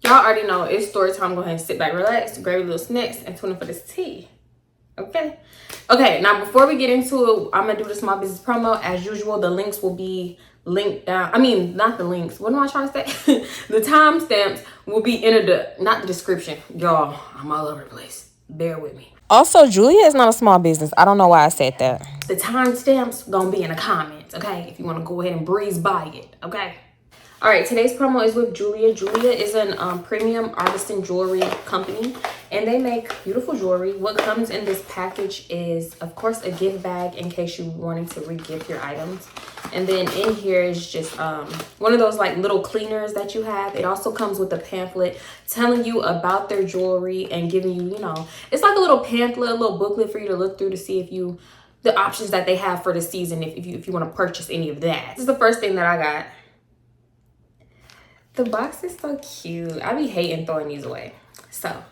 Y'all already know it's story time. Go ahead and sit back, relax, grab your little snacks, and tune in for this tea. Okay. Okay, now before we get into it, I'm gonna do the small business promo. As usual, the links will be linked down. I mean, not the links. What am I trying to say? The timestamps will be in not the description. Y'all, I'm all over the place. Bear with me. Also, Jeulia is not a small business. I don't know why I said that. The timestamps gonna be in the comments, okay? If you want to go ahead and breeze by it, okay? All right, today's promo is with Jeulia. Jeulia is an premium artisan jewelry company, and they make beautiful jewelry. What comes in this package is, of course, a gift bag in case you wanted to re-gift your items. And then in here is just one of those like little cleaners that you have. It also comes with a pamphlet telling you about their jewelry and giving you, you know, it's like a little pamphlet, a little booklet for you to look through to see if you, the options that they have for the season, if you want to purchase any of that. This is the first thing that I got. The box is so cute. I be hating throwing these away. So,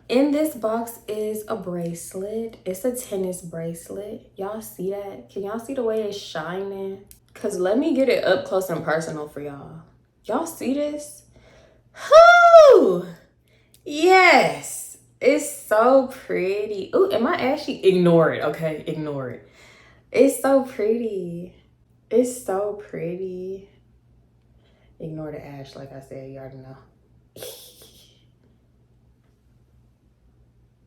in this box is a bracelet. It's a tennis bracelet. Y'all see that? Can y'all see the way it's shining? Because let me get it up close and personal for y'all. Y'all see this? Whoo! Yes! It's so pretty. Ooh, am I actually? Ignore it, okay? Ignore it. It's so pretty. It's so pretty. Ignore the ash, like I said, you already know.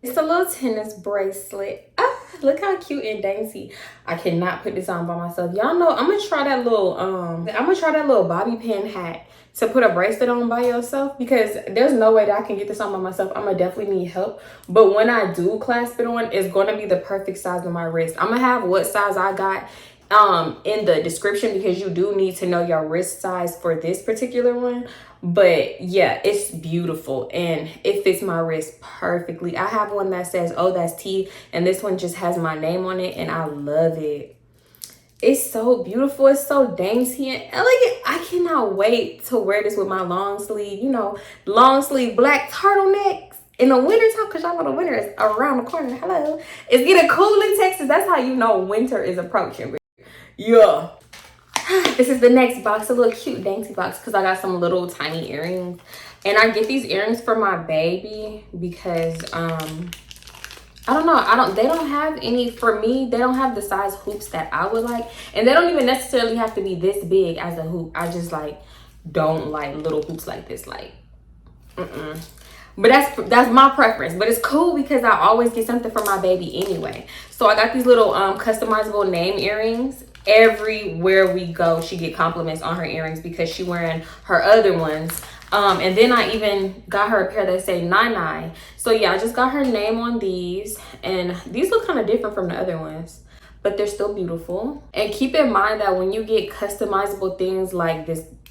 It's a little tennis bracelet. Ah, look how cute and dainty. I cannot put this on by myself. Y'all know I'm gonna try that little bobby pin hat to put a bracelet on by yourself, because there's no way that I can get this on by myself. I'm gonna definitely need help. But when I do clasp it on, it's gonna be the perfect size of my wrist. I'm gonna have what size I got in the description, because you do need to know your wrist size for this particular one. But yeah, it's beautiful and it fits my wrist perfectly. I have one that says "Oh, that's T," and this one just has my name on it, and I love it. It's so beautiful. It's so dainty and elegant. I cannot wait to wear this with my long sleeve, you know, long sleeve black turtlenecks in the winter time, because y'all know the winter is around the corner. Hello. It's getting cool in Texas. That's how you know winter is approaching. Yeah. This is the next box, a little cute dainty box, because I got some little tiny earrings. And I get these earrings for my baby because I don't know, they don't have any, for me, they don't have the size hoops that I would like. And they don't even necessarily have to be this big as a hoop. I just like don't like little hoops like this, like But that's my preference. But it's cool because I always get something for my baby anyway. So I got these little customizable name earrings. Everywhere we go, she get compliments on her earrings because she wearing her other ones. And then I even got her a pair that say 99. So yeah, I just got her name on these, and these look kind of different from the other ones, but they're still beautiful. And keep in mind that when you get customizable things like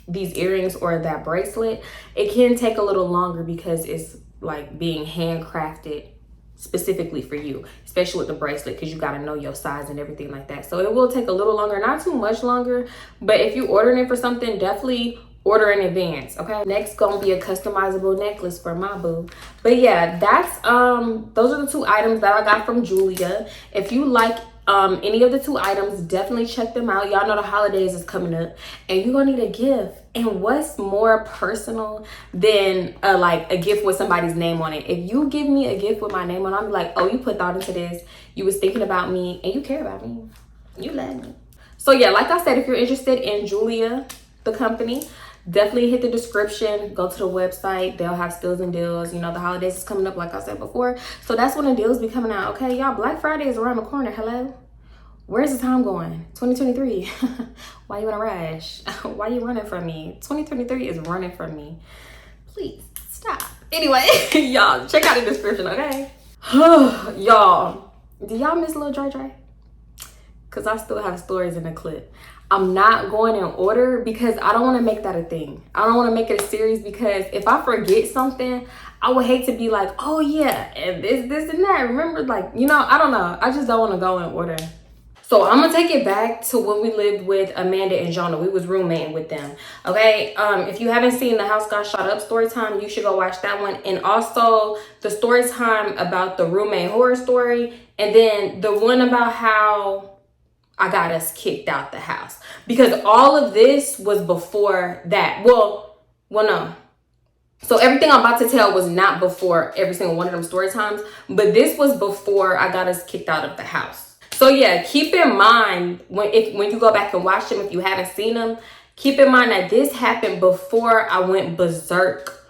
these earrings or that bracelet, it can take a little longer because it's like being handcrafted specifically for you, especially with the bracelet, because you got to know your size and everything like that. So it will take a little longer, not too much longer, but if you ordering it for something, definitely order in advance. Okay, next gonna be a customizable necklace for my boo. But yeah, that's those are the two items that I got from Jeulia. If you like any of the two items, definitely check them out. Y'all know the holidays is coming up and you're gonna need a gift, and what's more personal than like a gift with somebody's name on it? If you give me a gift with my name on it, I'm like, oh, you put thought into this, you was thinking about me, and you care about me, you love me. So yeah, like I said, if you're interested in Jeulia, the company, definitely hit the description, go to the website. They'll have steals and deals. You know, the holidays is coming up, like I said before, so that's when the deals be coming out. Okay, y'all, Black Friday is around the corner. Hello, where's the time going? 2023. Why you in a rush? Why you running from me? 2023 is running from me. Please stop. Anyway, y'all, check out the description, okay? Y'all, do y'all miss Lil Dre? Because I still have stories in the clip. I'm not going in order because I don't want to make that a thing. I don't want to make it a series, because if I forget something, I would hate to be like, oh yeah, and this and that. Remember, like, you know, I don't know. I just don't want to go in order. So I'm gonna take it back to when we lived with Amanda and Jonah. We was roommating with them. Okay. If you haven't seen The House Got Shot Up story time, you should go watch that one. And also the story time about the roommate horror story. And then the one about how I got us kicked out the house, because all of this was before that. Well, no. So everything I'm about to tell was not before every single one of them story times, but this was before I got us kicked out of the house. So yeah, keep in mind when you go back and watch them, if you haven't seen them, keep in mind that this happened before I went berserk.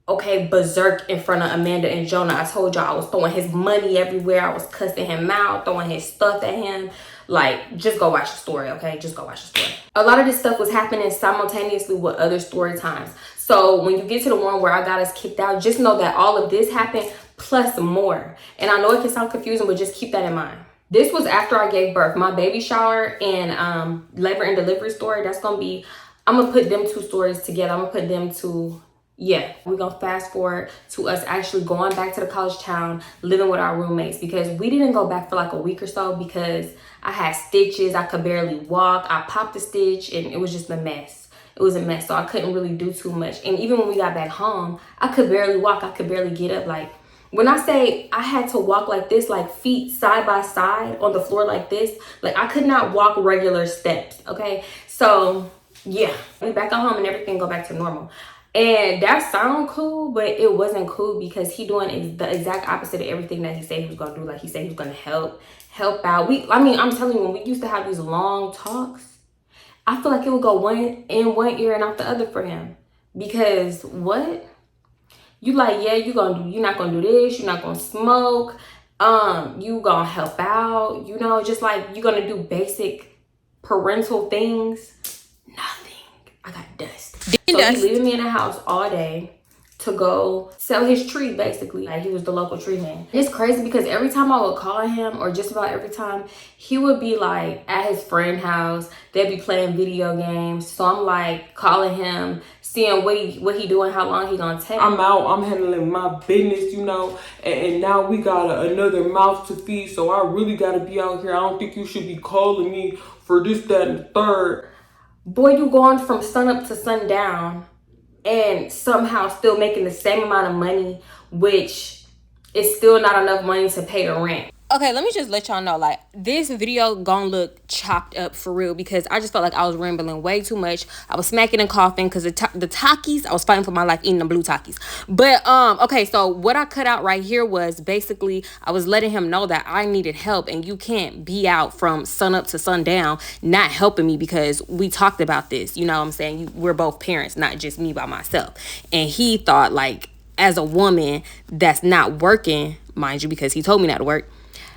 Okay, berserk in front of Amanda and Jonah. I told y'all I was throwing his money everywhere. I was cussing him out, throwing his stuff at him. Like, just go watch the story, okay? Just go watch the story. A lot of this stuff was happening simultaneously with other story times. So when you get to the one where I got us kicked out, just know that all of this happened plus more. And I know it can sound confusing, but just keep that in mind. This was after I gave birth. My baby shower and labor and delivery story, that's gonna be, I'm gonna put them two stories together. I'm gonna put them to, yeah, we're gonna fast forward to us actually going back to the college town, living with our roommates, because we didn't go back for like a week or so because I had stitches. I could barely walk. I popped a stitch and it was just a mess. It was a mess, so I couldn't really do too much. And even when we got back home, I could barely walk. I could barely get up. Like, when I say I had to walk like this, like feet side by side on the floor like this, like I could not walk regular steps, okay? So yeah, we back at home and everything go back to normal. And that sound cool, but it wasn't cool because he doing the exact opposite of everything that he said he was gonna do. Like, he said he was gonna help out. I mean, I'm telling you, when we used to have these long talks, I feel like it would go one in one ear and out the other for him. Because what? You like, yeah, you're not gonna do this, you're not gonna smoke, you gonna help out, you know, just like you're gonna do basic parental things. Nothing. I got dust. So he leaving me in the house all day to go sell his tree, basically. Like, he was the local tree man. It's crazy because every time I would call him, or just about every time, he would be like at his friend's house. They'd be playing video games. So I'm like calling him, seeing what he doing, how long he gonna take. I'm out, I'm handling my business, you know, and now we got another mouth to feed, so I really gotta be out here. I don't think you should be calling me for this, that, and the third. Boy, you going from sun up to sundown and somehow still making the same amount of money, which is still not enough money to pay the rent. Okay, let me just let y'all know, like, this video gonna look chopped up for real because I just felt like I was rambling way too much. I was smacking and coughing because the Takis, I was fighting for my life eating the blue Takis. But, okay, so what I cut out right here was basically I was letting him know that I needed help, and you can't be out from sun up to sundown not helping me because we talked about this. You know what I'm saying? We're both parents, not just me by myself. And he thought, like, as a woman that's not working, mind you, because he told me not to work,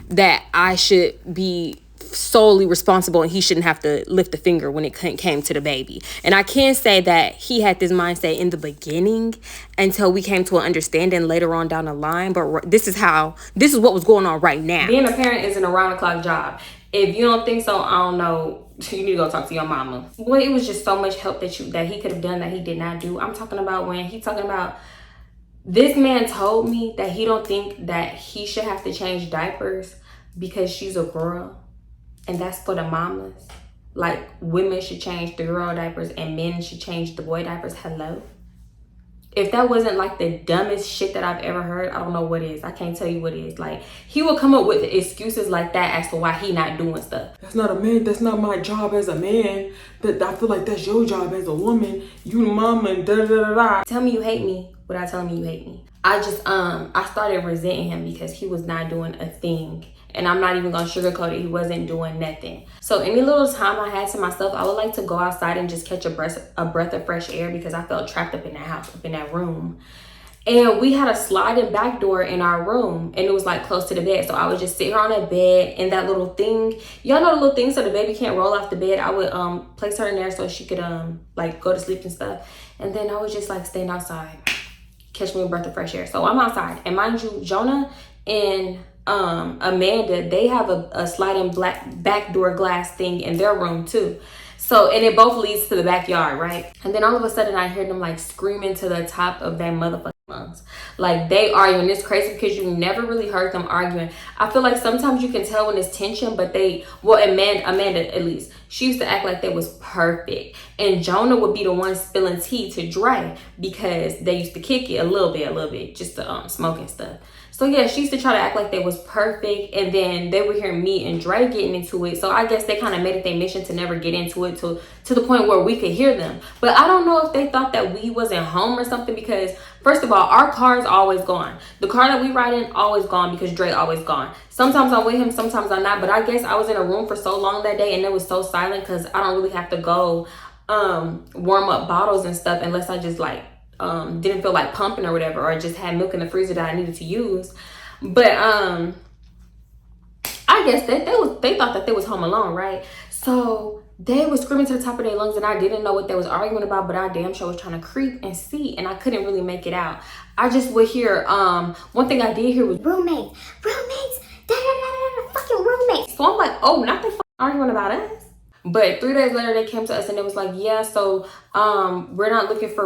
that I should be solely responsible and he shouldn't have to lift a finger when it came to the baby. And I can say that he had this mindset in the beginning until we came to an understanding later on down the line. But this is what was going on right now. Being a parent is an around-the-clock job. If you don't think so, I don't know. You need to go talk to your mama. Boy, it was just so much help that he could have done that he did not do. I'm talking about when he talking about, this man told me that he don't think that he should have to change diapers because she's a girl, and that's for the mamas. Like, women should change the girl diapers and men should change the boy diapers. Hello? If that wasn't like the dumbest shit that I've ever heard, I don't know what is. I can't tell you what is. Like, he will come up with excuses like that as to why he not doing stuff. That's not a man. That's not my job as a man. That I feel like that's your job as a woman. You the mama and da da da da. Tell me you hate me without telling me you hate me. I started resenting him because he was not doing a thing. And I'm not even gonna sugarcoat it. He wasn't doing nothing. So any little time I had to myself, I would like to go outside and just catch a breath of fresh air because I felt trapped up in that house, up in that room. And we had a sliding back door in our room, and it was like close to the bed. So I would just sit her on that bed, and that little thing, y'all know the little thing so the baby can't roll off the bed. I would place her in there so she could like go to sleep and stuff. And then I would just like stand outside, catch me a breath of fresh air. So I'm outside, and mind you, Jonah and Amanda, they have a sliding back door glass thing in their room too. So, and it both leads to the backyard, right? And then all of a sudden I hear them like screaming to the top of that motherfucking lungs. Like, they arguing. It's crazy because you never really heard them arguing. I feel like sometimes you can tell when it's tension, but Amanda at least, she used to act like they was perfect. And Jonah would be the one spilling tea to Dre because they used to kick it a little bit, just to smoke and stuff. So yeah, she used to try to act like they was perfect, and then they would hear me and Dre getting into it. So I guess they kind of made it their mission to never get into it to the point where we could hear them. But I don't know if they thought that we wasn't home or something, because first of all, our car is always gone. The car that we ride in always gone because Dre always gone. Sometimes I'm with him, sometimes I'm not. But I guess I was in a room for so long that day and it was so silent because I don't really have to go warm up bottles and stuff unless I just like didn't feel like pumping or whatever, or just had milk in the freezer that I needed to use. But I guess that they thought that they was home alone, right? So they was screaming to the top of their lungs, and I didn't know what they was arguing about, but I damn sure was trying to creep and see, and I couldn't really make it out. I just would hear one thing I did hear was roommates, fucking roommates. So I'm like, oh, not they fucking arguing about us. But 3 days later, they came to us and it was like, yeah, so we're not looking for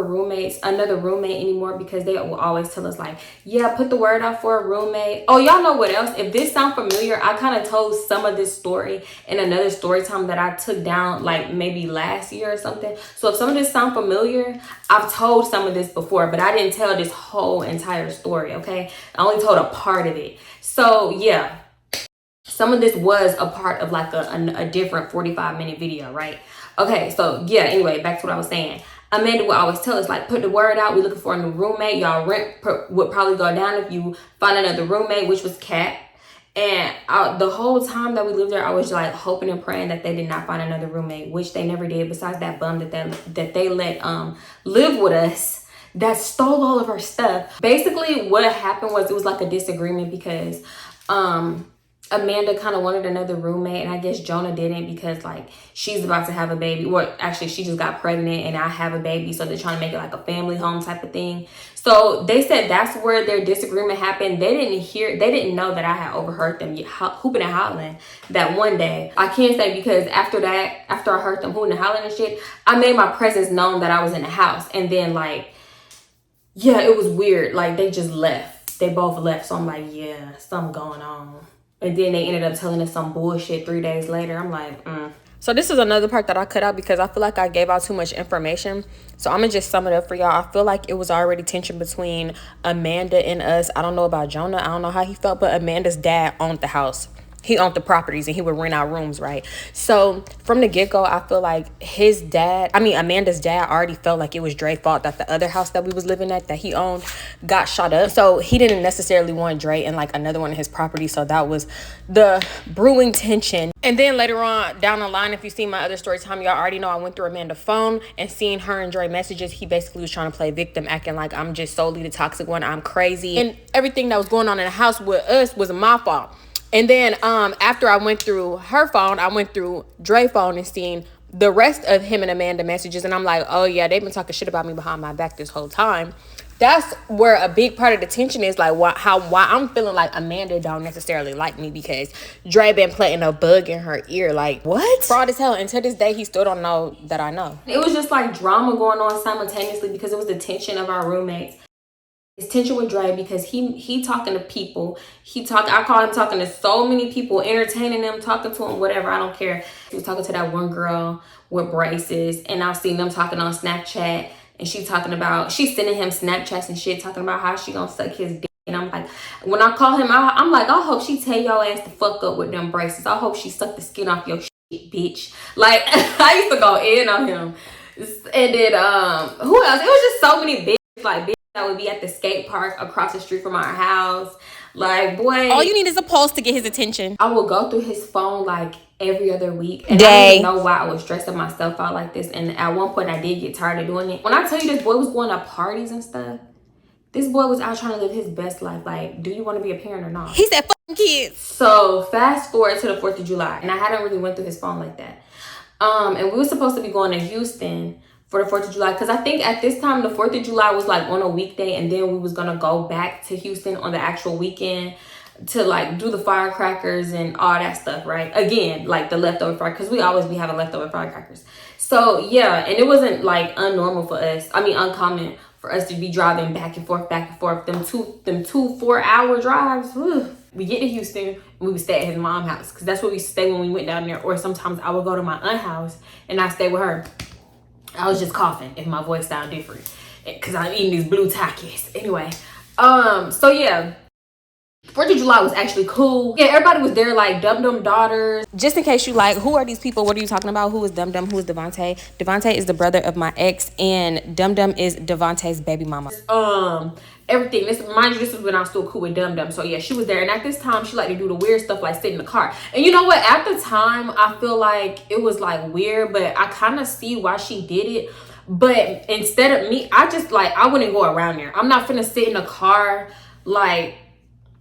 another roommate anymore, because they will always tell us like, yeah, put the word out for a roommate. Oh, y'all know what else? If this sounds familiar, I kind of told some of this story in another story time that I took down like maybe last year or something. So if some of this sounds familiar, I've told some of this before, but I didn't tell this whole entire story, okay? I only told a part of it. So yeah. Some of this was a part of like a different 45-minute video, right? Okay, so yeah, anyway, back to what I was saying. Amanda would always tell us, like, put the word out. We're looking for a new roommate. Y'all rent would probably go down if you find another roommate, which was Kat. And the whole time that we lived there, I was like hoping and praying that they did not find another roommate, which they never did, besides that bum that they let live with us that stole all of our stuff. Basically, what happened was it was like a disagreement because Amanda kind of wanted another roommate, and I guess Jonah didn't because like she's about to have a baby. Well, actually she just got pregnant and I have a baby, so they're trying to make it like a family home type of thing. So they said that's where their disagreement happened. They didn't know that I had overheard them hooping and hollering that one day. I can't say, because after I heard them hooting and hollering and shit, I made my presence known that I was in the house. And then like, yeah, it was weird. Like they just left. They both left. So I'm like, yeah, something going on. And then they ended up telling us some bullshit 3 days later. I'm like, So this is another part that I cut out because I feel like I gave out too much information. So I'm going to just sum it up for y'all. I feel like it was already tension between Amanda and us. I don't know about Jonah. I don't know how he felt, but Amanda's dad owned the house. He owned the properties and he would rent out rooms, right? So from the get-go, I feel like Amanda's dad already felt like it was Dre's fault that the other house that we was living at that he owned got shot up. So he didn't necessarily want Dre in like another one of his properties. So that was the brewing tension. And then later on down the line, if you see my other story time, y'all already know I went through Amanda's phone and seeing her and Dre messages. He basically was trying to play victim, acting like I'm just solely the toxic one. I'm crazy. And everything that was going on in the house with us was my fault. And then after I went through her phone, I went through Dre's phone and seen the rest of him and Amanda messages. And I'm like, oh, yeah, they've been talking shit about me behind my back this whole time. That's where a big part of the tension is, like why I'm feeling like Amanda don't necessarily like me because Dre been planting a bug in her ear. Like, what? Fraud as hell. And to this day, he still don't know that I know. It was just like drama going on simultaneously because it was the tension of our roommates. It's tension with Dre because he talking to people. I call him talking to so many people, entertaining them, talking to them, whatever. I don't care. He was talking to that one girl with braces, and I've seen them talking on Snapchat, and she's sending him Snapchats and shit, talking about how she gonna suck his dick. And I'm like, when I call him, I'm like, I hope she tell your ass to fuck up with them braces. I hope she suck the skin off your shit, bitch. Like, I used to go in on him. And then who else? It was just so many bitches, like bitches that would be at the skate park across the street from our house. Like, boy, all you need is a pulse to get his attention. I would go through his phone like every other week, and I didn't even know why I was stressing myself out like this. And at one point I did get tired of doing it. When I tell you this boy was going to parties and stuff, this boy was out trying to live his best life. Like, do you want to be a parent or not? He said fucking kids. So fast forward to the 4th of July, and I hadn't really went through his phone like that. And we were supposed to be going to Houston for the 4th of July, because I think at this time the 4th of July was like on a weekday, and then we was gonna go back to Houston on the actual weekend to like do the firecrackers and all that stuff, right? Again, like the leftover firecrackers, because we always be having leftover firecrackers. So yeah, and it wasn't like uncommon for us to be driving back and forth. Them two 4-hour drives. Whew. we get to Houston and we would stay at his mom's house because that's where we stay when we went down there. Or sometimes I would go to my aunt's house and I stay with her. I was just coughing if my voice sound different because I'm eating these blue Takis. Anyway, so yeah, 4th of July was actually cool. Yeah, everybody was there, like Dum Dum daughters. Just in case you like, who are these people? What are you talking about? Who is Dum Dum? Who is Devontae? Devontae is the brother of my ex, and Dum Dum is Devontae's baby mama. Everything. This, mind you, this was when I was still cool with Dum Dum. So yeah, she was there. And at this time, she liked to do the weird stuff like sit in the car. And you know what? At the time, I feel like it was like weird, but I kind of see why she did it. But instead of me, I just like, I wouldn't go around there. I'm not finna sit in the car like,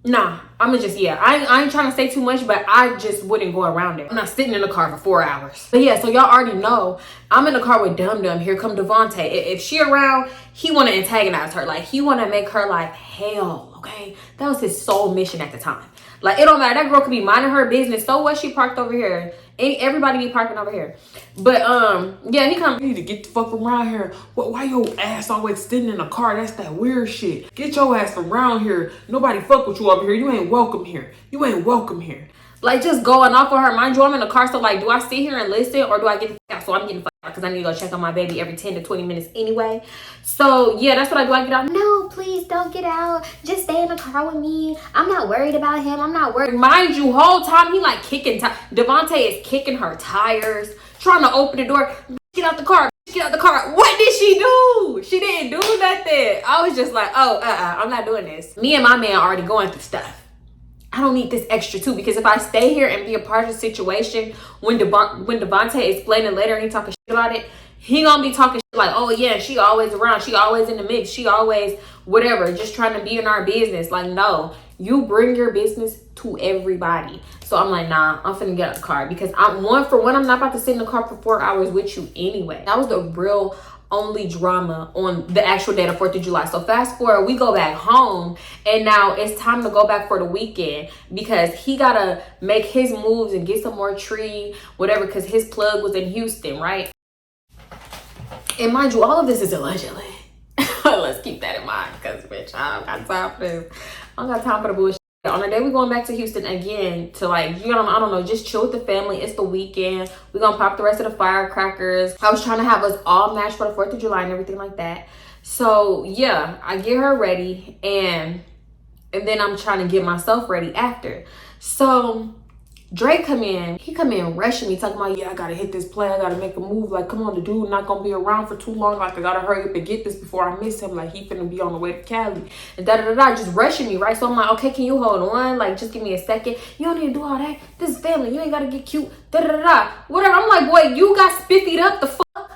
nah, I'ma just, yeah, I ain't trying to say too much, but I just wouldn't go around it. I'm not sitting in the car for 4 hours. But yeah, so y'all already know, I'm in the car with Dum Dum. Here come Devontae. If she around, he want to antagonize her. Like, he want to make her like hell, okay? That was his sole mission at the time. Like, it don't matter. That girl could be minding her business. So what? She parked over here. Everybody be parking over here. But yeah, he come. You need to get the fuck around here. Why your ass always sitting in a car? That's that weird shit. Get your ass around here. Nobody fuck with you up here. You ain't welcome here. You ain't welcome here. Like, just going off on her. Mind you, I'm in the car, so like, do I sit here and listen or do I get the fuck out? So I'm getting the fuck out because I need to go check on my baby every 10 to 20 minutes anyway. So yeah, that's what I do. I get out. No, please don't get out. Just stay in the car with me. I'm not worried about him. I'm not worried. Mind you, whole time he like kicking. Devontae is kicking her tires, trying to open the door. Get out the car. Get out the car. What did she do? She didn't do nothing. I was just like, oh, I'm not doing this. Me and my man already going through stuff. I don't need this extra too, because if I stay here and be a part of the situation, when Devontae explaining later and he talking shit about it, he gonna be talking shit like, oh yeah, she always around, she always in the mix, she always whatever, just trying to be in our business. Like, no, you bring your business to everybody. So I'm like, nah, I'm finna get out of the car because I'm not about to sit in the car for 4 hours with you anyway. That was the real only drama on the actual day of 4th of July. So fast forward, we go back home and now it's time to go back for the weekend because he gotta make his moves and get some more tree, whatever, because his plug was in Houston, right? And mind you, all of this is allegedly. Let's keep that in mind because, bitch, I don't got time for this. I don't got time for the bullshit. On the day we're going back to Houston again to like, you know, I don't know, just chill with the family. It's the weekend. We're gonna pop the rest of the firecrackers. I was trying to have us all matched for the 4th of July and everything like that. So yeah, I get her ready and then I'm trying to get myself ready after. So Drake come in, he come in rushing me, talking about, yeah, I gotta hit this play, I gotta make a move. Like, come on, the dude not gonna be around for too long. Like, I gotta hurry up and get this before I miss him. Like, he finna be on the way to Cali. And just rushing me, right? So I'm like, okay, can you hold on? Like, just give me a second. You don't need to do all that. This is family. You ain't gotta get cute. Whatever. I'm like, boy, you got spiffied up the fuck.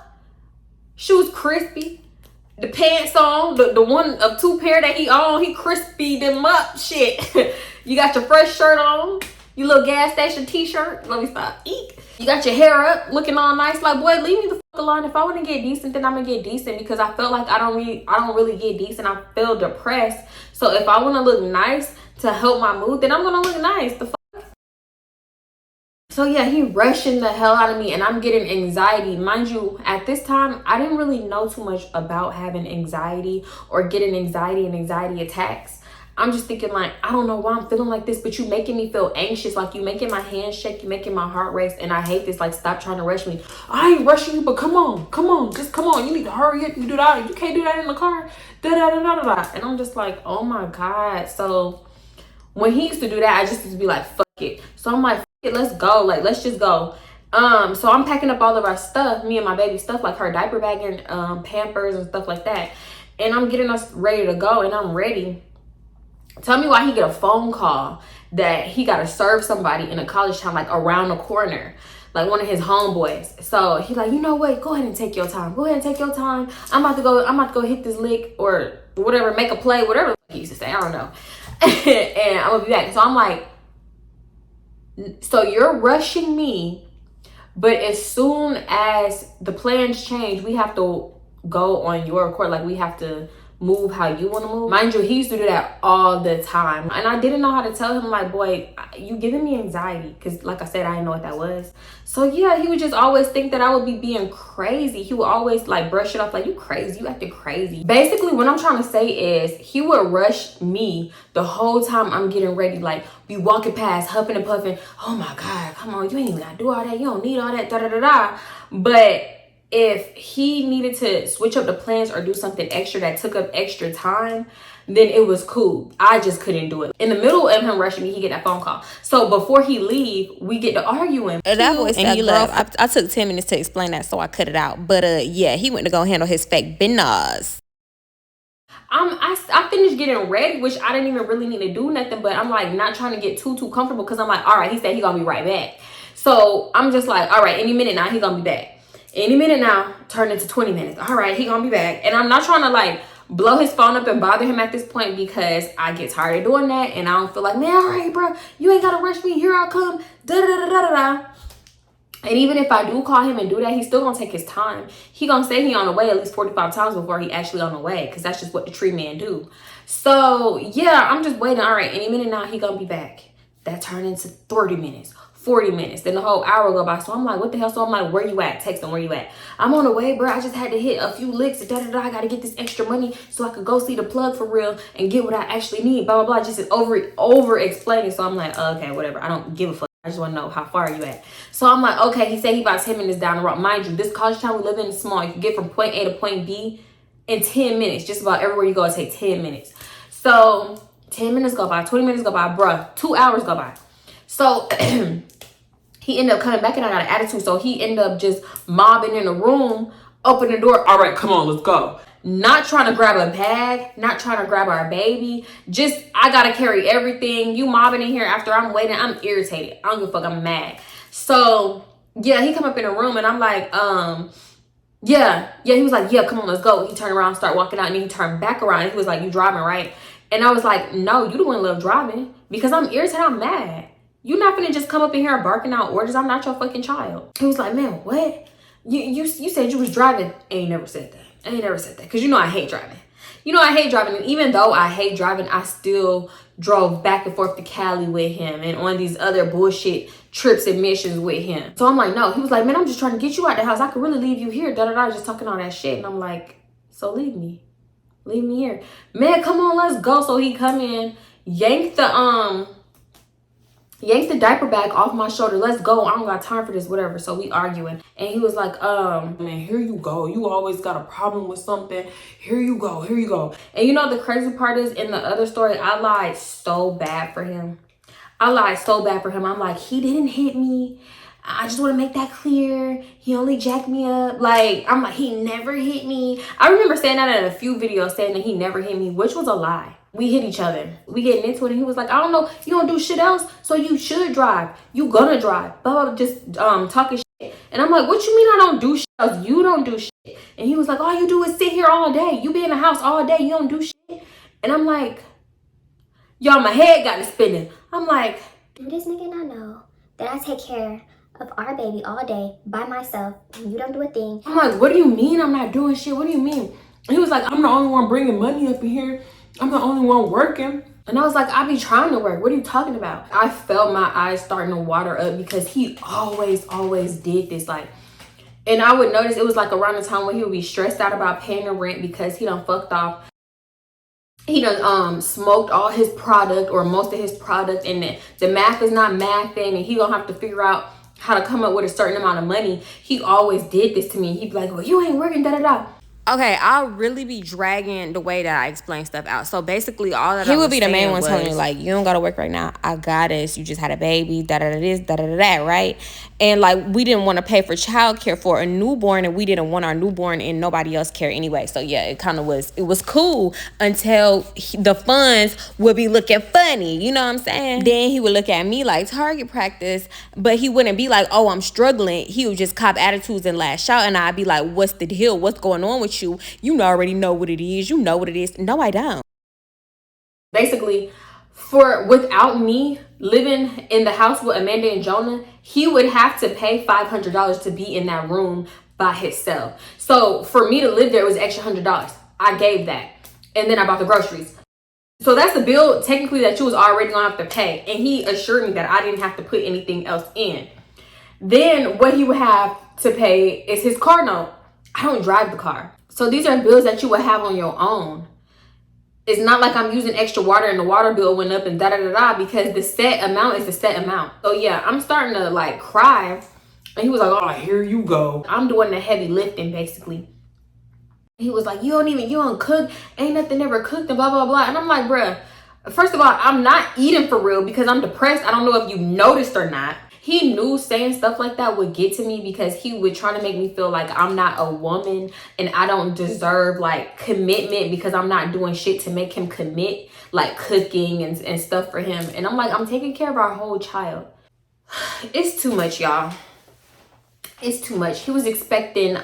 Shoes crispy. The pants on, the one of 2 pair that he on, he crispy them up. Shit. You got your fresh shirt on. You little gas station t-shirt. Let me stop. Eek. You got your hair up, looking all nice. Like, boy, leave me the fuck alone. If I want to get decent, then I'm gonna get decent because I feel like I don't really get decent. I feel depressed. So if I want to look nice to help my mood, then I'm gonna look nice. The fuck. So yeah, he rushing the hell out of me and I'm getting anxiety. Mind you, at this time, I didn't really know too much about having anxiety or getting anxiety and anxiety attacks. I'm just thinking like, I don't know why I'm feeling like this, but you making me feel anxious. Like, you making my hands shake, you making my heart race, and I hate this. Like, stop trying to rush me. I ain't rushing you, but come on, just come on. You need to hurry up. You do that. You can't do that in the car. And I'm just like, oh my God. So when he used to do that, I just used to be like, fuck it. So I'm like, fuck it, let's go. Like, let's just go. So I'm packing up all of our stuff, me and my baby stuff, like her diaper bag and Pampers and stuff like that. And I'm getting us ready to go, and I'm ready. Tell me why he get a phone call that he got to serve somebody in a college town, like around the corner, like one of his homeboys. So he like, you know what? Go ahead and take your time. Go ahead and take your time. I'm about to go hit this lick or whatever, make a play, whatever he used to say. I don't know. And I'm gonna be back. So I'm like, so you're rushing me, but as soon as the plans change, we have to go on your accord. Like, we have to move how you want to move. Mind you, he used to do that all the time. And I didn't know how to tell him, like, boy, you giving me anxiety. Because like I said, I didn't know what that was. So yeah, he would just always think that I would be being crazy. He would always like brush it off like, you crazy, you acting crazy. Basically, what I'm trying to say is he would rush me the whole time I'm getting ready. Like, be walking past, huffing and puffing. Oh my God, come on, you ain't even gotta do all that. You don't need all that, da-da-da-da. But if he needed to switch up the plans or do something extra that took up extra time, then it was cool. I just couldn't do it. In the middle of him rushing me, he get that phone call. So before he leave, we get to arguing. That boy said he left. I took 10 minutes to explain that, so I cut it out. But yeah, he went to go handle his fake business. I finished getting ready, which I didn't even really need to do nothing, but I'm like not trying to get too comfortable because I'm like, all right, he said he gonna be right back. So I'm just like, all right, any minute now he gonna be back. Any minute now turned into 20 minutes. All right, he gonna be back. And I'm not trying to like blow his phone up and bother him at this point because I get tired of doing that and I don't feel like, man, all right, bro, you ain't gotta rush me. Here I come. Da-da-da-da-da-da. And even if I do call him and do that, he's still gonna take his time. He gonna say he on the way at least 45 times before he actually on the way, because that's just what the tree man do. So yeah, I'm just waiting. All right, any minute now he gonna be back. That turned into 30 minutes, 40 minutes, then the whole hour go by. So I'm like, what the hell? So I'm like, where you at? Text him, where you at? I'm on the way, bro. I just had to hit a few licks. I gotta get this extra money so I could go see the plug for real and get what I actually need. Blah blah blah. Just over explaining. So I'm like, oh, okay, whatever. I don't give a fuck. I just want to know how far are you at. So I'm like, okay, he said he about 10 minutes down the road. Mind you, this college town we live in is small. You can get from point A to point B in 10 minutes. Just about everywhere you go, it takes 10 minutes. So 10 minutes go by, 20 minutes go by, bruh, 2 hours go by. So he ended up coming back and I got an attitude. So he ended up just mobbing in the room, open the door. All right, come on, let's go. Not trying to grab a bag, not trying to grab our baby. Just, I gotta carry everything. You mobbing in here after I'm waiting. I'm irritated. I don't give a fuck. I'm mad. So yeah, he come up in the room and I'm like, yeah. He was like, yeah, come on, let's go. He turned around, start walking out, and then he turned back around. And he was like, you driving, right? And I was like, no, you the one love driving because I'm irritated. I'm mad. You're not gonna just come up in here barking out orders. I'm not your fucking child. He was like, man, what? You said you was driving. Ain't never said that. I ain't never said that because you know I hate driving. You know I hate driving, and even though I hate driving, I still drove back and forth to Cali with him and on these other bullshit trips and missions with him. So I'm like, no. He was like, man, I'm just trying to get you out the house. I could really leave you here. Da-da-da, just talking all that shit. And I'm like, so leave me. Leave me here. Man, come on, let's go. So he come in, yanked the diaper bag off my shoulder. Let's go. I don't got time for this, whatever. So we arguing. And he was like, man, here you go. You always got a problem with something. Here you go. Here you go. And you know the crazy part is, in the other story, I lied so bad for him. I'm like, he didn't hit me. I just want to make that clear. He only jacked me up. Like, I'm like, he never hit me. I remember saying that in a few videos, saying that he never hit me, which was a lie. We hit each other. We getting into it, and he was like, I don't know, you don't do shit else, so you should drive. You gonna drive. Blah, blah, just talking shit. And I'm like, what you mean I don't do shit else? You don't do shit. And he was like, all you do is sit here all day. You be in the house all day. You don't do shit. And I'm like, y'all, my head got to spinning. I'm like, This nigga not know that I take care of our baby all day by myself and you don't do a thing. I'm like, what do you mean I'm not doing shit? What do you mean? And he was like, I'm the only one bringing money up in here. I'm the only one working. And I was like, I be trying to work. What are you talking about? I felt my eyes starting to water up because he always did this. Like, and I would notice it was like around the time when he would be stressed out about paying the rent because he done fucked off. He done smoked all his product or most of his product, and the math is not mathing, and he gonna have to figure out how to come up with a certain amount of money. He always did this to me. He'd be like, well, you ain't working, da-da-da. Okay, I'll really be dragging the way that I explain stuff out. So basically, all that he would be the main one telling me, like, you don't gotta work right now. I got this. You just had a baby. Da da da this. Da da da that. Right? And like, we didn't want to pay for childcare for a newborn, and we didn't want our newborn in nobody else care anyway. So yeah, it kind of was. It was cool until the funds would be looking funny. You know what I'm saying? Then he would look at me like target practice, but he wouldn't be like, oh, I'm struggling. He would just cop attitudes and lash out, and I'd be like, what's the deal? What's going on with you? You already know what it is. You know what it is. No, I don't. Basically, without me living in the house with Amanda and Jonah, he would have to pay $500 to be in that room by himself. So for me to live there, it was extra $100. I gave that. and then I bought the groceries. So that's the bill technically that you was already gonna have to pay. And he assured me that I didn't have to put anything else in. Then what he would have to pay is his car note. I don't drive the car. So these are bills that you would have on your own. It's not like I'm using extra water and the water bill went up and da da da da, because the set amount is the set amount. So yeah, I'm starting to like cry. And he was like, oh, here you go. I'm doing the heavy lifting basically. He was like, you don't cook, ain't nothing ever cooked and blah, blah, blah. And I'm like, bruh, first of all, I'm not eating for real because I'm depressed. I don't know if you noticed or not. He knew saying stuff like that would get to me because he would try to make me feel like I'm not a woman and I don't deserve like commitment because I'm not doing shit to make him commit, like cooking and stuff for him. And I'm like, I'm taking care of our whole child. It's too much, y'all. It's too much. He was expecting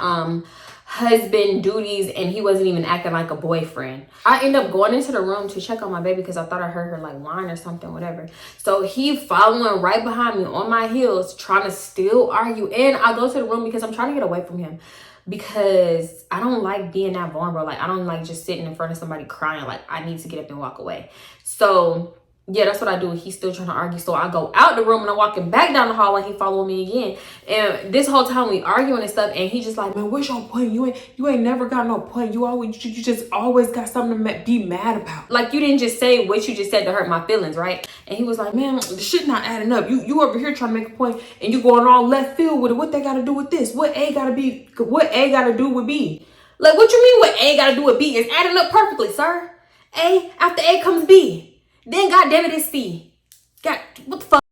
husband duties and he wasn't even acting like a boyfriend. I end up going into the room to check on my baby because I thought I heard her like whine or something, whatever. So he following right behind me on my heels, trying to still argue. And I go to the room because I'm trying to get away from him because I don't like being that vulnerable. Like I don't like just sitting in front of somebody crying. Like I need to get up and walk away. So yeah, that's what I do. He's still trying to argue. So I go out the room and I'm walking back down the hall and he followed me again. And this whole time we arguing and stuff. And he just like, man, what's your point? You ain't never got no point. You just always got something to be mad about. Like you didn't just say what you just said to hurt my feelings, right? And he was like, man, the shit not adding up. You over here trying to make a point and you going all left field with it. What they got to do with this? What A got to do with B? Like what you mean what A got to do with B? It's adding up perfectly, sir. A, after A comes B. Then goddamn it, it's C. God, what the fuck?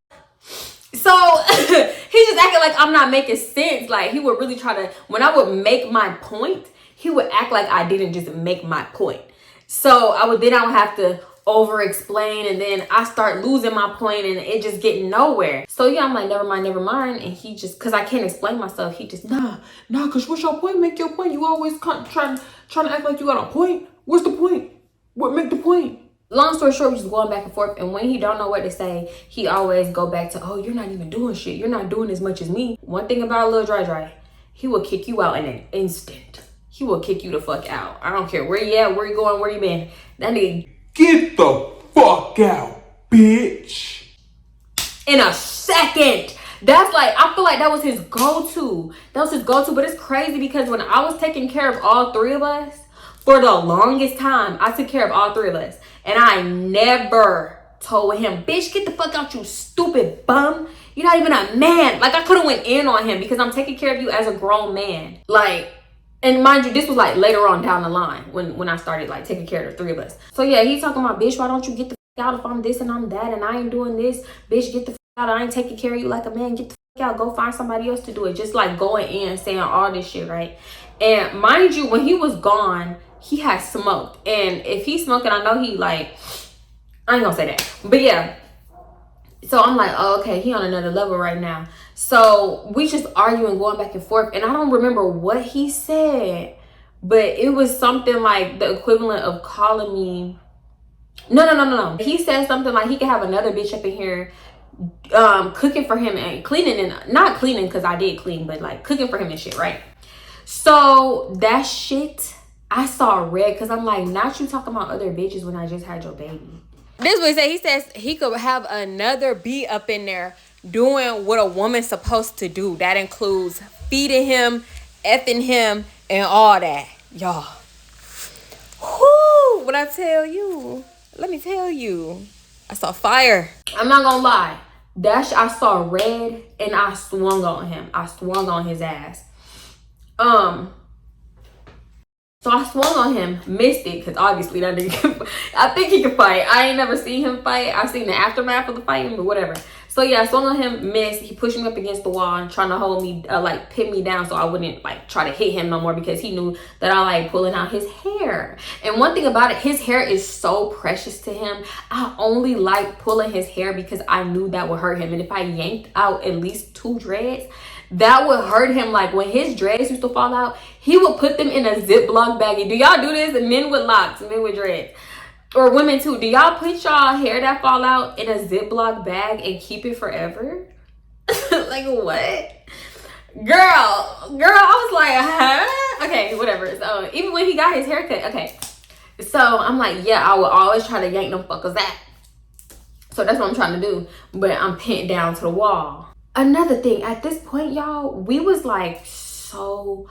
So he just acting like I'm not making sense. Like he would really try to, when I would make my point, he would act like I didn't just make my point. So I would have to over explain and then I start losing my point and it just getting nowhere. So yeah, I'm like, never mind. And he just, cause I can't explain myself, he just, nah, cause what's your point? Make your point. You always trying to act like you got a point. What's the point? What make the point? Long story short, we're just going back and forth. And when he don't know what to say, he always go back to, oh, you're not even doing shit. You're not doing as much as me. One thing about a little dry, he will kick you out in an instant. He will kick you the fuck out. I don't care where you at, where you going, where you been. That nigga, get the fuck out, bitch. In a second. That's like, I feel like that was his go-to. But it's crazy because when I was taking care of all three of us, for the longest time, I took care of all three of us. And I never told him, bitch, get the fuck out, you stupid bum. You're not even a man. Like, I could have went in on him because I'm taking care of you as a grown man. Like, and mind you, this was like later on down the line when I started like taking care of the three of us. So yeah, he's talking about, bitch, why don't you get the fuck out if I'm this and I'm that and I ain't doing this? Bitch, get the fuck out. I ain't taking care of you like a man. Get the fuck out. Go find somebody else to do it. Just like going in saying all this shit, right? And mind you, when he was gone, he had smoked. And if he's smoking, I know he like, I ain't gonna say that. But yeah. So I'm like, oh, okay, he on another level right now. So we just arguing, going back and forth. And I don't remember what he said. But it was something like the equivalent of calling me. No. He said something like he could have another bitch up in here cooking for him and cleaning. And not cleaning because I did clean. But like cooking for him and shit, right? So that shit, I saw red because I'm like, not you talking about other bitches when I just had your baby. This is what he said. He says he could have another B up in there doing what a woman's supposed to do. That includes feeding him, effing him, and all that. Y'all. Whoo! What I tell you? Let me tell you. I saw fire. I'm not gonna lie. I saw red and I swung on him. I swung on his ass. So I swung on him, missed it, because obviously that nigga, I think he can fight. I ain't never seen him fight. I've seen the aftermath of the fighting, but whatever. So yeah, I swung on him, missed. He pushed me up against the wall and trying to hold me, like pin me down so I wouldn't like try to hit him no more because he knew that I like pulling out his hair. And one thing about it, his hair is so precious to him. I only like pulling his hair because I knew that would hurt him. And if I yanked out at least 2 dreads, that would hurt him. Like when his dreads used to fall out, he would put them in a Ziploc baggie. Do y'all do this? Men with locks, men with dreads, or women too. Do y'all put y'all hair that fall out in a Ziploc bag and keep it forever? Like what? Girl, I was like, huh? Okay, whatever. So even when he got his haircut, okay. So I'm like, yeah, I will always try to yank them fuckers out. So that's what I'm trying to do. But I'm pinned down to the wall. Another thing, at this point, y'all, we was like so,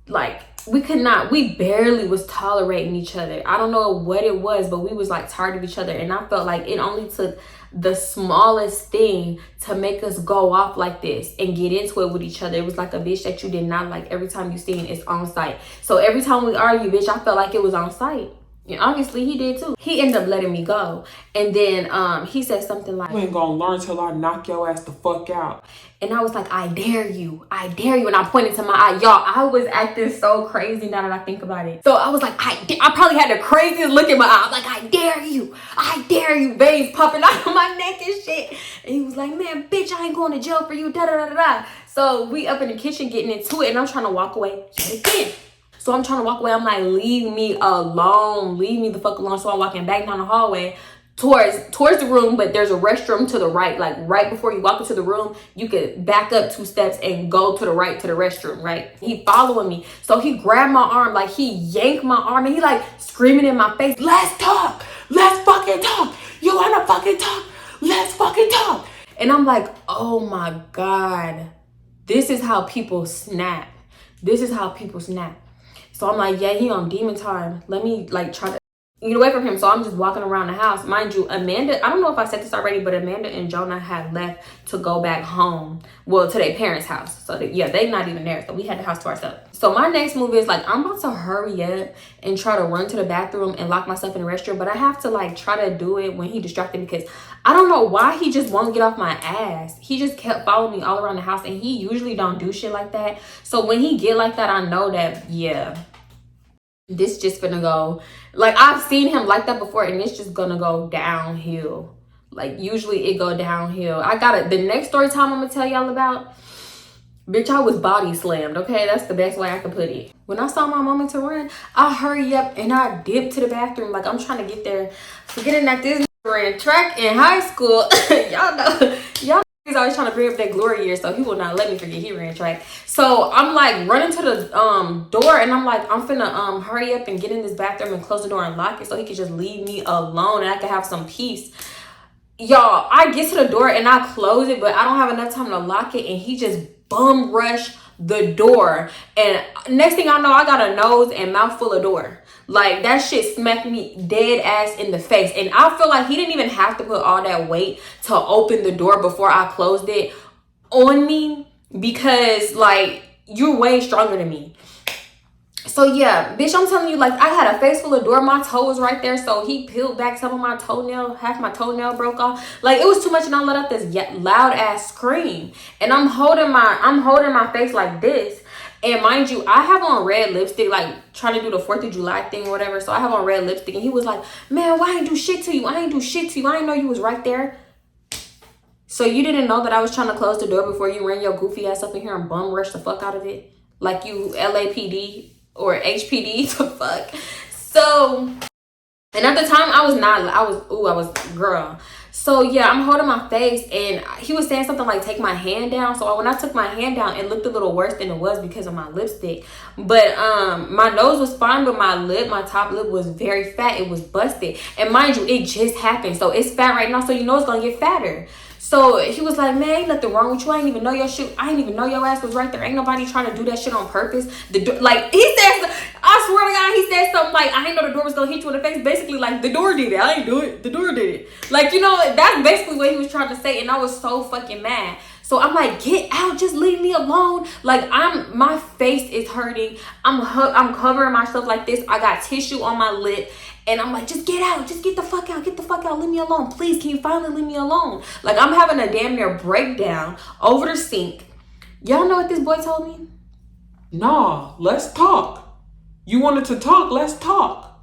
like, we barely was tolerating each other. I don't know what it was, but we was like tired of each other. And I felt like it only took the smallest thing to make us go off like this and get into it with each other. It was like a bitch that you did not like. Every time you seen, it's on site. So every time we argue, bitch, I felt like it was on site. And obviously he did too. He ended up letting me go. And then he said something like, "You ain't gonna learn till I knock your ass the fuck out." And I was like, I dare you. I dare you. And I pointed to my eye. Y'all, I was acting so crazy now that I think about it. So I was like, I probably had the craziest look in my eye. I was like, I dare you. I dare you. Veins popping out of my neck and shit. And he was like, man, bitch, I ain't going to jail for you. Da da da da. So we up in the kitchen getting into it. And I'm trying to walk away yet again. So I'm trying to walk away. I'm like, leave me alone. Leave me the fuck alone. So I'm walking back down the hallway towards the room, but there's a restroom to the right. Like right before you walk into the room, you could back up 2 steps and go to the right to the restroom, right? He following me. So he grabbed my arm, like he yanked my arm and he like screaming in my face, let's talk. Let's fucking talk. You wanna fucking talk? Let's fucking talk. And I'm like, oh my God. This is how people snap. This is how people snap. So I'm like, yeah, he on demon time. Let me like try to get away from him. So I'm just walking around the house. Mind you, Amanda, I don't know if I said this already, but Amanda and Jonah had left to go back home. Well, to their parents' house. So yeah, they not even there. So we had the house to ourselves. So my next move is like, I'm about to hurry up and try to run to the bathroom and lock myself in the restroom. But I have to like try to do it when he distracted because I don't know why he just won't get off my ass. He just kept following me all around the house and he usually don't do shit like that. So when he get like that, I know that, yeah, this just gonna go, like I've seen him like that before and it's just gonna go downhill. Like usually it go downhill. I got it. The next story time I'm gonna tell y'all about, bitch, I was body slammed. Okay, that's the best way I can put it. When I saw my moment to run, I hurry up and I dip to the bathroom like I'm trying to get there. Forgetting that this ran track in high school. y'all he's always trying to bring up that glory year, so he will not let me forget he ran track. So I'm like running to the door and I'm like, I'm finna hurry up and get in this bathroom and close the door and lock it so he can just leave me alone and I can have some peace. Y'all, I get to the door and I close it, but I don't have enough time to lock it and he just bum rush the door. And next thing I know, I got a nose and mouth full of door. Like that shit smacked me dead ass in the face. And I feel like he didn't even have to put all that weight to open the door before I closed it on me because like you're way stronger than me. So yeah, bitch, I'm telling you, like I had a face full of door. My toe was right there. So he peeled back some of my toenail, half my toenail broke off. Like it was too much and I let out this loud ass scream. And I'm holding my face like this. And mind you, I have on red lipstick, like trying to do the 4th of July thing or whatever. So I have on red lipstick and he was like, man, why I ain't do shit to you? I ain't do shit to you. I didn't know you was right there. So you didn't know that I was trying to close the door before you ran your goofy ass up in here and bum rush the fuck out of it? Like you LAPD or HPD, the fuck? So, and at the time I was girl. So yeah, I'm holding my face and he was saying something like take my hand down. So when I took my hand down, it looked a little worse than it was because of my lipstick. But my nose was fine, but my top lip was very fat. It was busted. And mind you, it just happened. So it's fat right now, so you know it's gonna get fatter. So he was like, man, ain't nothing wrong with you. I didn't even know your shit. I didn't even know your ass was right there. Ain't nobody trying to do that shit on purpose. Like he said, I swear to God, he said something like, I didn't know the door was gonna hit you in the face. Basically, like the door did it. I didn't do it. The door did it. Like, you know, that's basically what he was trying to say. And I was so fucking mad. So I'm like, get out, just leave me alone. Like my face is hurting. I'm covering myself like this. I got tissue on my lip. And I'm like, just get out. Just get the fuck out. Get the fuck out. Leave me alone. Please, can you finally leave me alone? Like, I'm having a damn near breakdown over the sink. Y'all know what this boy told me? Nah, let's talk. You wanted to talk, let's talk.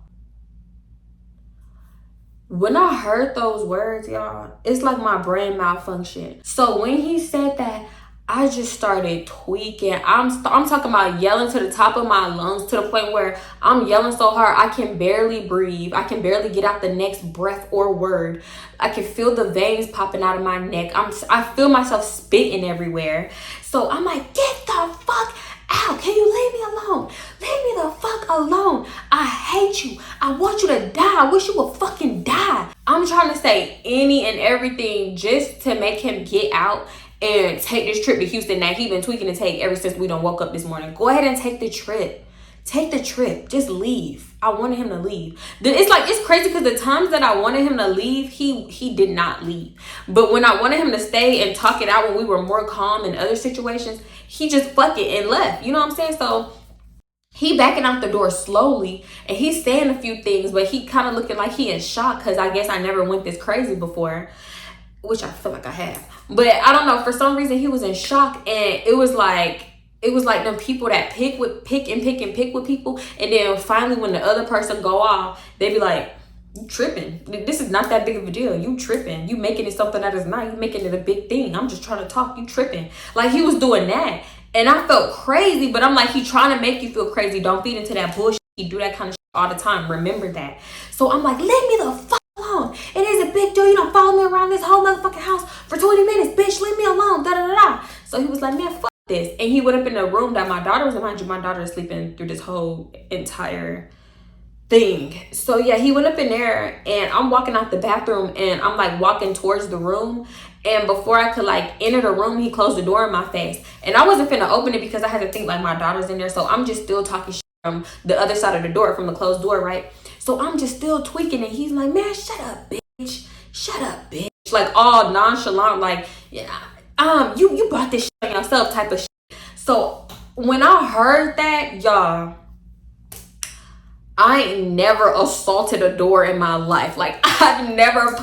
When I heard those words, y'all, it's like my brain malfunctioned. So when he said that, I just started tweaking. I'm talking about yelling to the top of my lungs to the point where I'm yelling so hard I can barely breathe. I can barely get out the next breath or word. I can feel the veins popping out of my neck. I feel myself spitting everywhere. So I'm like, get the fuck ow, can you leave me alone? Leave me the fuck alone. I hate you. I want you to die. I wish you would fucking die. I'm trying to say any and everything just to make him get out and take this trip to Houston that he been tweaking to take ever since we done woke up this morning. Go ahead and take the trip. Take the trip. Just leave. I wanted him to leave. It's like, it's crazy because the times that I wanted him to leave, he did not leave. But when I wanted him to stay and talk it out when we were more calm in other situations, he just fuck it and left. You know what I'm saying? So he backing out the door slowly and he's saying a few things, but he kind of looking like he in shock because I guess I never went this crazy before, which I feel like I have. But I don't know, for some reason he was in shock, and it was like them people that pick with people, and then finally when the other person go off, they be like, you tripping. This is not that big of a deal. You tripping. You making it something that is not. You making it a big thing. I'm just trying to talk. You tripping. Like, he was doing that. And I felt crazy, but I'm like, he trying to make you feel crazy. Don't feed into that bullshit. He do that kind of shit all the time. Remember that. So I'm like, leave me the fuck alone. It is a big deal. You don't follow me around this whole motherfucking house for 20 minutes. Bitch, leave me alone. Da da da da. So he was like, man, fuck this. And he went up in the room that my daughter was in. Mind you, my daughter is sleeping through this whole entire thing. So yeah, he went up in there, and I'm walking out the bathroom, and I'm like walking towards the room, and before I could like enter the room, he closed the door in my face, and I wasn't finna open it because I had to think like my daughter's in there. So I'm just still talking shit from the other side of the door, from the closed door, right? So I'm just still tweaking, and he's like, man, shut up, bitch. Shut up, bitch. Like all nonchalant, like, yeah, you brought this shit on yourself type of shit. So when I heard that, y'all, I ain't never assaulted a door in my life. Like, I've never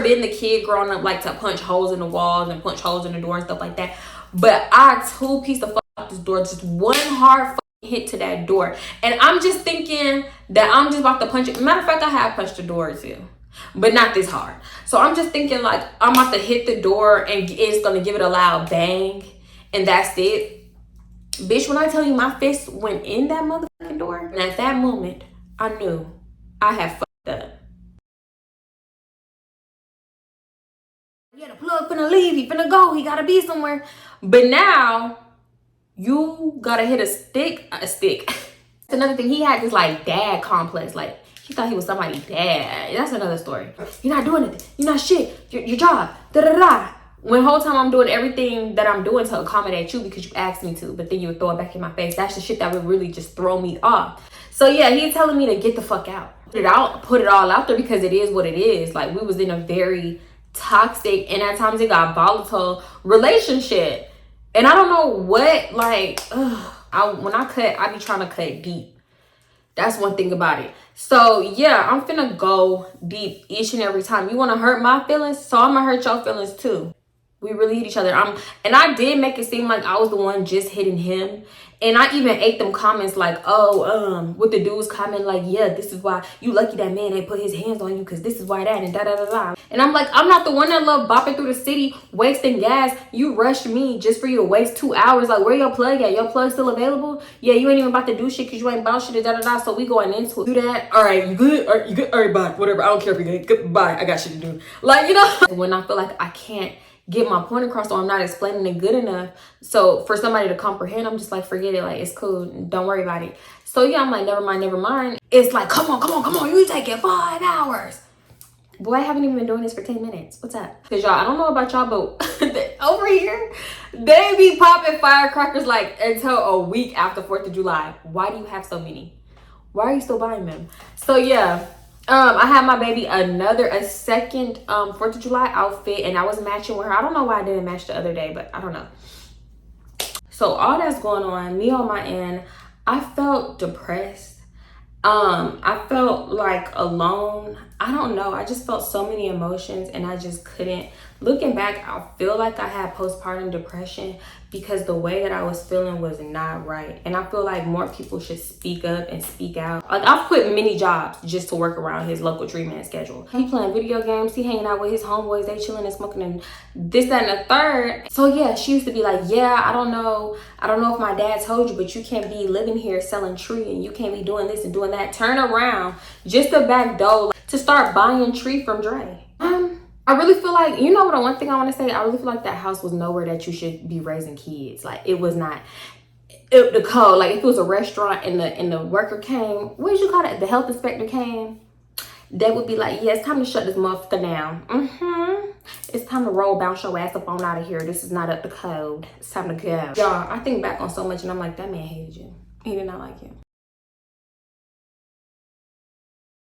been the kid growing up like to punch holes in the walls and punch holes in the door and stuff like that. But I two-pieced the fuck out this door, just one hard hit to that door. And I'm just thinking that I'm just about to punch it. Matter of fact, I have punched the door too, but not this hard. So I'm just thinking like I'm about to hit the door and it's gonna give it a loud bang, and that's it. Bitch, when I tell you my fist went in that motherfucking door, and at that moment, I knew I had fucked up. Yeah, the plug finna leave, he finna go, he gotta be somewhere. But now, you gotta hit a stick. That's another thing, he had this like dad complex, like he thought he was somebody's dad. That's another story. You're not doing it, you're not shit, your job, da-da-da. When the whole time I'm doing everything that I'm doing to accommodate you because you asked me to, but then you would throw it back in my face. That's the shit that would really just throw me off. So yeah, he's telling me to get the fuck out. Put it all out there because it is what it is. Like, we was in a very toxic, and at times it got volatile relationship. And I don't know what, like, when I cut, I be trying to cut deep. That's one thing about it. So yeah, I'm finna go deep each and every time. You wanna hurt my feelings? So I'm gonna hurt your feelings too. We really hit each other. And I did make it seem like I was the one just hitting him. And I even ate them comments like, with the dudes comment like, yeah, this is why you lucky that man ain't put his hands on you, because this is why that, and da-da-da-da. And I'm like, I'm not the one that love bopping through the city, wasting gas. You rushed me just for you to waste 2 hours. Like, where your plug at? Your plug still available? Yeah, you ain't even about to do shit because you ain't about shit, and da-da-da. So we going into it. Do that. All right, you good? All right, you good? All right, bye. Whatever. I don't care if you're good. Goodbye. I got shit to do. Like, you know? When I feel like I can't get my point across, or I'm not explaining it good enough, so for somebody to comprehend, I'm just like, forget it, like, it's cool, don't worry about it. So yeah, I'm like, never mind. It's like, come on, you take it 5 hours. Boy, I haven't even been doing this for 10 minutes. What's up? Because y'all, I don't know about y'all, but over here, they be popping firecrackers like until a week after 4th of July. Why do you have so many? Why are you still buying them? So yeah, I had my baby a second 4th of July outfit, and I was matching with her. I don't know why I didn't match the other day, but I don't know. So all that's going on, me on my end, I felt depressed. I felt like alone. I don't know. I just felt so many emotions, and I just couldn't. Looking back, I feel like I had postpartum depression because the way that I was feeling was not right. And I feel like more people should speak up and speak out. Like, I've quit many jobs just to work around his local treatment schedule. He playing video games, he hanging out with his homeboys, they chilling and smoking and this, that, and the third. So yeah, she used to be like, yeah, I don't know if my dad told you, but you can't be living here selling tree, and you can't be doing this and doing that. Turn around, just a back door to start buying tree from Dre. I really feel like, you know what, one thing I want to say, I really feel like that house was nowhere that you should be raising kids. Like, it was not. up the code. Like if it was a restaurant and the worker came, what did you call it? The health inspector came. They would be like, yeah, it's time to shut this motherfucker down. It's time to roll, bounce your ass up on out of here. This is not up the code. It's time to go. Y'all, I think back on so much and I'm like, that man hated you. He did not like you.